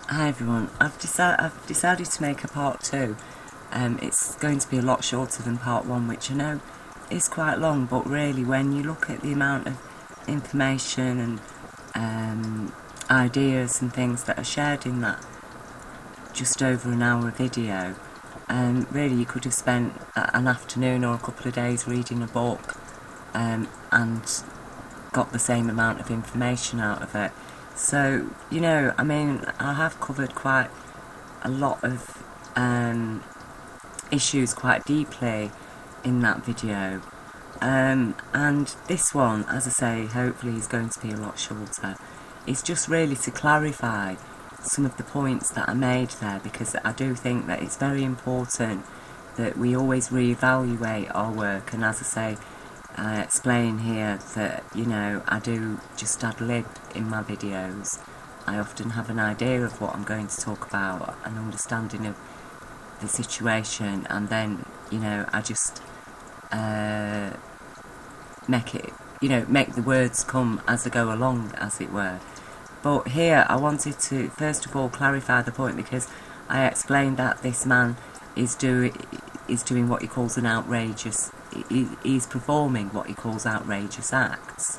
Hi everyone, I've decided to make a part 2. It's going to be a lot shorter than part 1, which I know is quite long, but really when you look at the amount of information and ideas and things that are shared in that just over an hour video, really you could have spent an afternoon or a couple of days reading a book and got the same amount of information out of it. So, I have covered quite a lot of issues quite deeply in that video. And this one, as I say, hopefully is going to be a lot shorter. It's just really to clarify some of the points that I made there, because I do think that it's very important that we always reevaluate our work. And as I say, I explain here that, I do just ad lib in my videos. I often have an idea of what I'm going to talk about, an understanding of the situation, and then, I just make the words come as I go along, as it were. But here I wanted to first of all clarify the point, because I explained that this man is doing what he calls an outrageous. He's performing what he calls outrageous acts,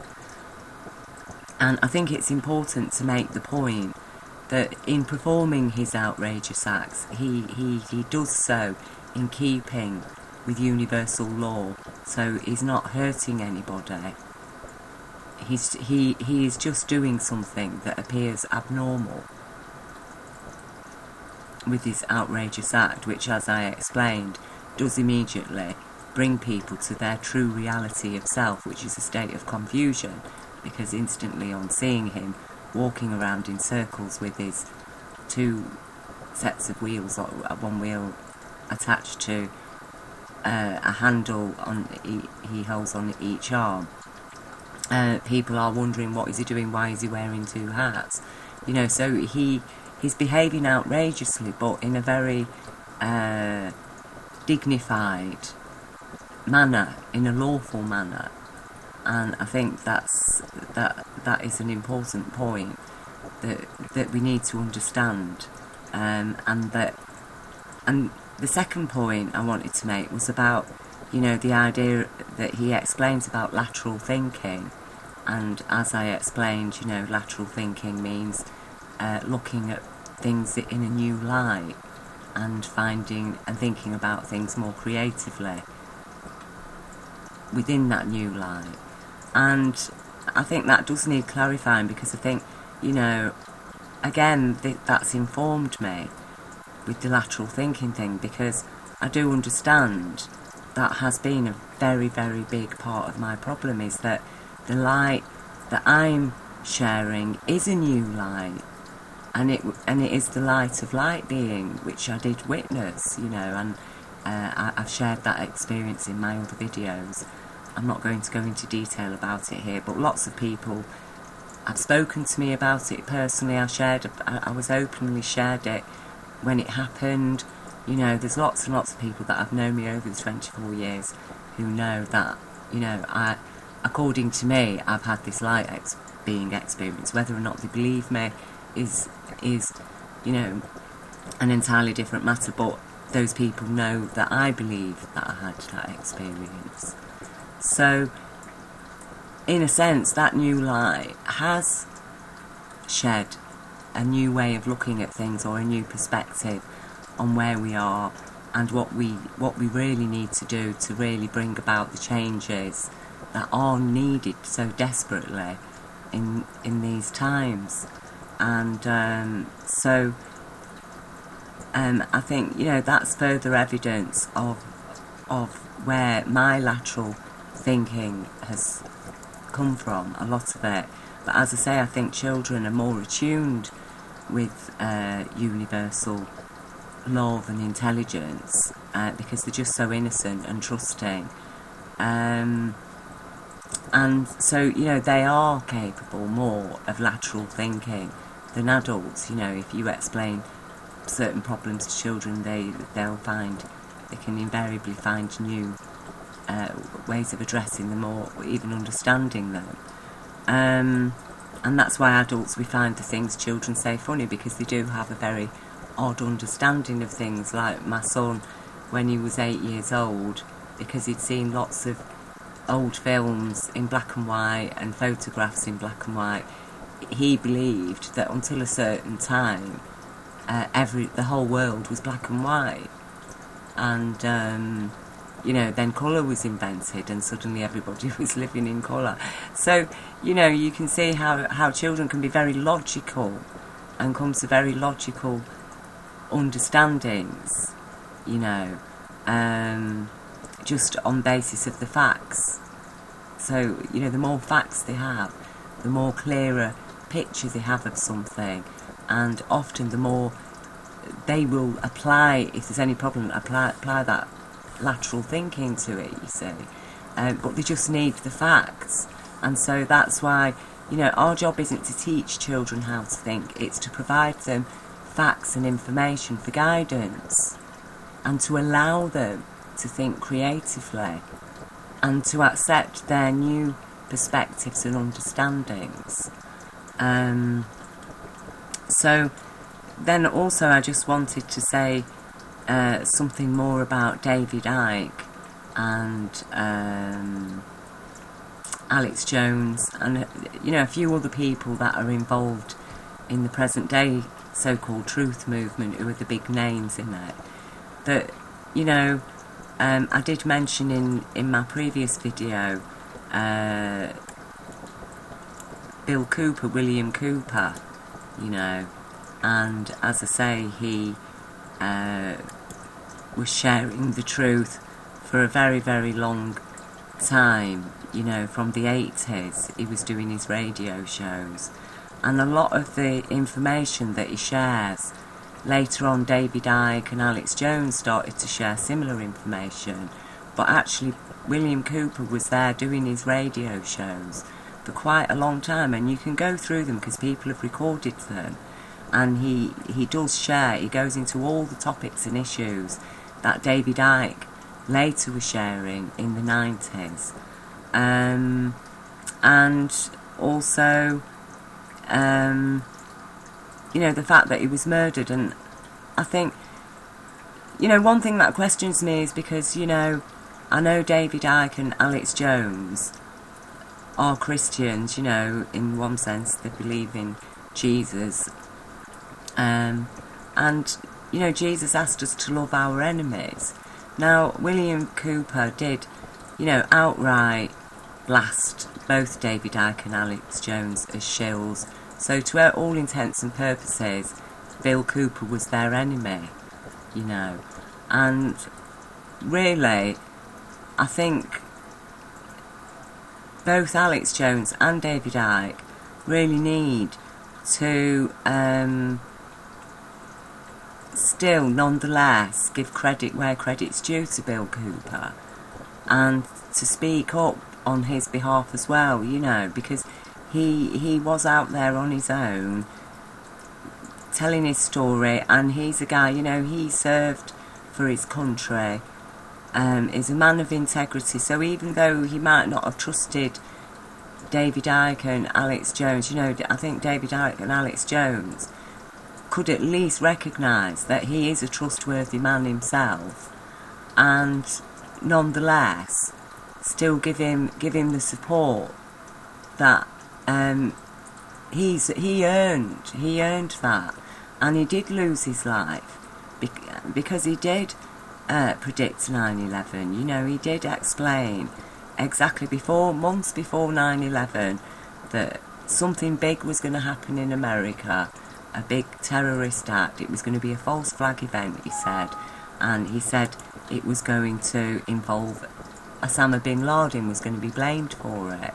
and I think it's important to make the point that in performing his outrageous acts, he does so in keeping with universal law. So he's not hurting anybody. He is just doing something that appears abnormal with this outrageous act, which, as I explained, does immediately bring people to their true reality of self, which is a state of confusion, because instantly on seeing him walking around in circles with his two sets of wheels, one wheel attached to a handle he holds on each arm, people are wondering, what is he doing, why is he wearing two hats? So he's behaving outrageously, but in a very dignified manner, in a lawful manner. And I think that is an important point that we need to understand. And the second point I wanted to make was about, the idea that he explains about lateral thinking. And as I explained, lateral thinking means looking at things in a new light and finding and thinking about things more creatively within that new light. And I think that does need clarifying, because I think, again, that's informed me with the lateral thinking thing, because I do understand that has been a very, very big part of my problem, is that the light that I'm sharing is a new light, and it is the light of light being, which I did witness, and I've shared that experience in my other videos. I'm not going to go into detail about it here, but lots of people have spoken to me about it personally. I was openly shared it when it happened. There's lots and lots of people that have known me over the 24 years who know that, according to me, I've had this light being experienced. Whether or not they believe me is an entirely different matter, but those people know that I believe that I had that experience. So, in a sense, that new light has shed a new way of looking at things, or a new perspective on where we are and what we really need to do to really bring about the changes that are needed so desperately in these times. And I think, that's further evidence of where my lateral thinking has come from, a lot of it. But as I say, I think children are more attuned with universal love and intelligence, because they're just so innocent and trusting, and so they are capable more of lateral thinking than adults. If you explain certain problems to children, they'll find they can invariably find new ways of addressing them, or even understanding them. And that's why adults, we find the things children say funny, because they do have a very odd understanding of things. Like my son, when he was 8 years old, because he'd seen lots of old films in black and white and photographs in black and white, he believed that until a certain time the whole world was black and white, and then colour was invented and suddenly everybody was living in colour. So you can see how children can be very logical and come to very logical understandings, just on basis of the facts. So the more facts they have, the more clearer picture they have of something, and often the more they will apply, if there's any problem, apply that lateral thinking to it, you see. But they just need the facts. And so that's why, our job isn't to teach children how to think, it's to provide them facts and information for guidance, and to allow them to think creatively and to accept their new perspectives and understandings. So then also I just wanted to say something more about David Icke and Alex Jones and a few other people that are involved in the present day so-called truth movement, who are the big names in it. That I did mention in my previous video William Cooper, and as I say, he was sharing the truth for a very, very long time. From the 80s he was doing his radio shows, and a lot of the information that he shares, later on David Icke and Alex Jones started to share similar information, but actually William Cooper was there doing his radio shows for quite a long time, and you can go through them because people have recorded them, and he does share, he goes into all the topics and issues that David Icke later was sharing in the 90s. And also the fact that he was murdered. And I think one thing that questions me is because I know David Icke and Alex Jones are Christians, in one sense they believe in Jesus, and Jesus asked us to love our enemies. Now William Cooper did outright blast both David Icke and Alex Jones as shills. So to all intents and purposes, Bill Cooper was their enemy, And really, I think both Alex Jones and David Icke really need to still, nonetheless, give credit where credit's due to Bill Cooper, and to speak up on his behalf as well, because he was out there on his own telling his story, and he's a guy, he served for his country, is a man of integrity. So even though he might not have trusted David Icke and Alex Jones, I think David Icke and Alex Jones could at least recognise that he is a trustworthy man himself, and nonetheless still give him the support that he earned that. And he did lose his life because he did predict 9/11. He did explain exactly months before 9/11 that something big was going to happen in America, a big terrorist act. It was going to be a false flag event, he said, and he said it was going to involve Osama bin Laden, was going to be blamed for it.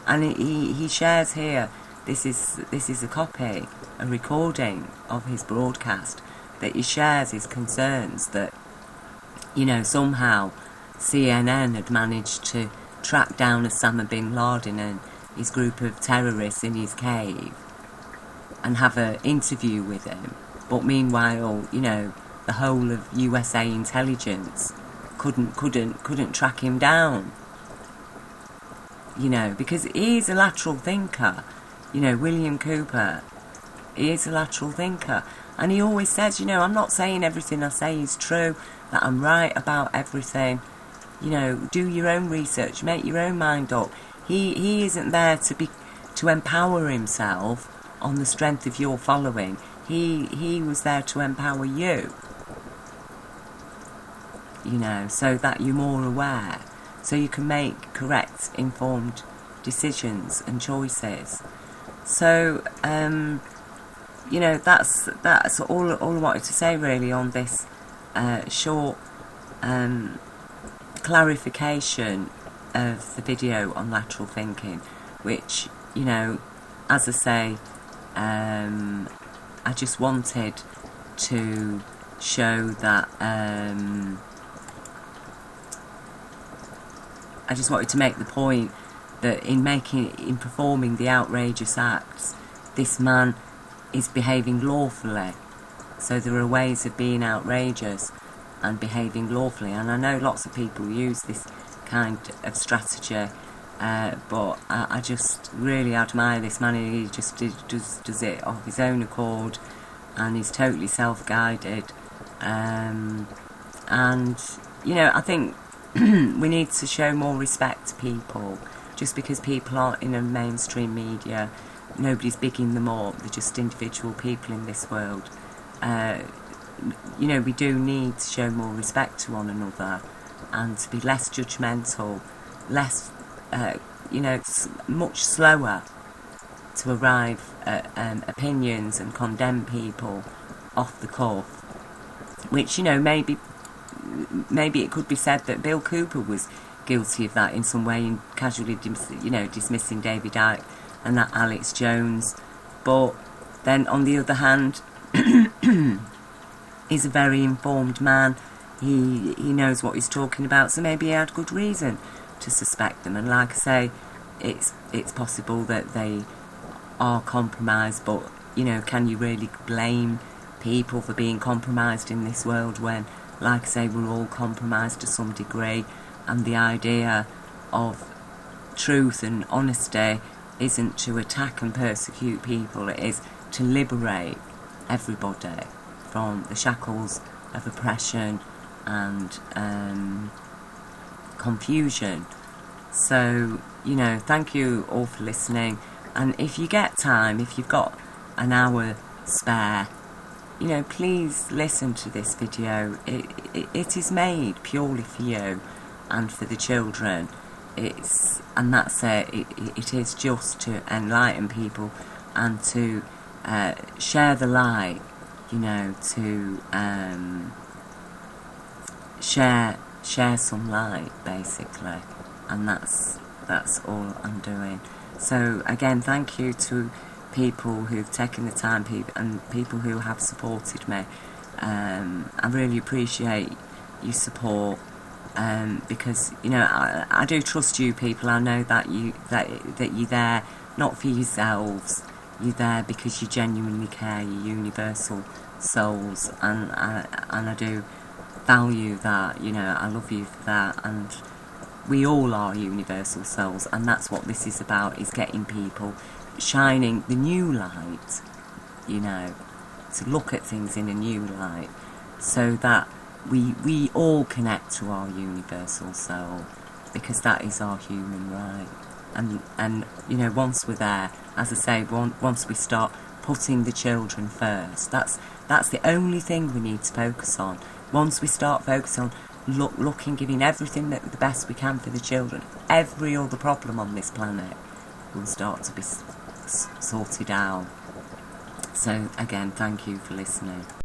And he shares here, this is a copy, a recording of his broadcast, that he shares his concerns that somehow CNN had managed to track down Osama bin Laden and his group of terrorists in his cave and have an interview with him, but meanwhile the whole of USA intelligence couldn't track him down, because he's a lateral thinker. You know, William Cooper, he is a lateral thinker. And he always says, you know, I'm not saying everything I say is true, that I'm right about everything. You know, do your own research, make your own mind up. He isn't there to empower himself on the strength of your following. He was there to empower you. You know, so that you're more aware, so you can make correct, informed decisions and choices. So, you know, that's all I wanted to say really on this short clarification of the video on lateral thinking, which, you know, as I say, I just wanted to show that I just wanted to make the point that in performing the outrageous acts, this man is behaving lawfully. So there are ways of being outrageous and behaving lawfully, and I know lots of people use this kind of strategy, but I just really admire this man. He just does it of his own accord, and he's totally self-guided, and you know, I think we need to show more respect to people. Just because people aren't in a mainstream media, nobody's bigging them up. They're just individual people in this world. You know, we do need to show more respect to one another, and to be less judgmental, less, you know, much slower to arrive at opinions and condemn people off the cuff. Which, you know, maybe it could be said that Bill Cooper was guilty of that in some way, in casually, you know, dismissing David Icke and that Alex Jones. But then on the other hand, he's a very informed man. He knows what he's talking about, so maybe he had good reason to suspect them. And like I say, it's possible that they are compromised, but, you know, can you really blame people for being compromised in this world when, like I say, we're all compromised to some degree, and the idea of truth and honesty isn't to attack and persecute people, it is to liberate everybody from the shackles of oppression and confusion. So, you know, thank you all for listening, and if you get time, if you've got an hour spare, you know, please listen to this video. It is made purely for you and for the children. And that's it. It is just to enlighten people and to share the light, you know, to share some light, basically. And that's all I'm doing. So again, thank you to people who've taken the time, and people who have supported me. I really appreciate your support, because, you know, I do trust you people. I know that you're there not for yourselves. You're there because you genuinely care. You're universal souls, and I do value that. You know, I love you for that, and we all are universal souls, and that's what this is about, is getting people shining the new light, you know, to look at things in a new light, so that we all connect to our universal soul, because that is our human right. And you know, once we're there, as I say, once we start putting the children first, that's the only thing we need to focus on. Once we start focusing on looking, giving everything the best we can for the children, every other problem on this planet will start to be sorted out. So again, thank you for listening.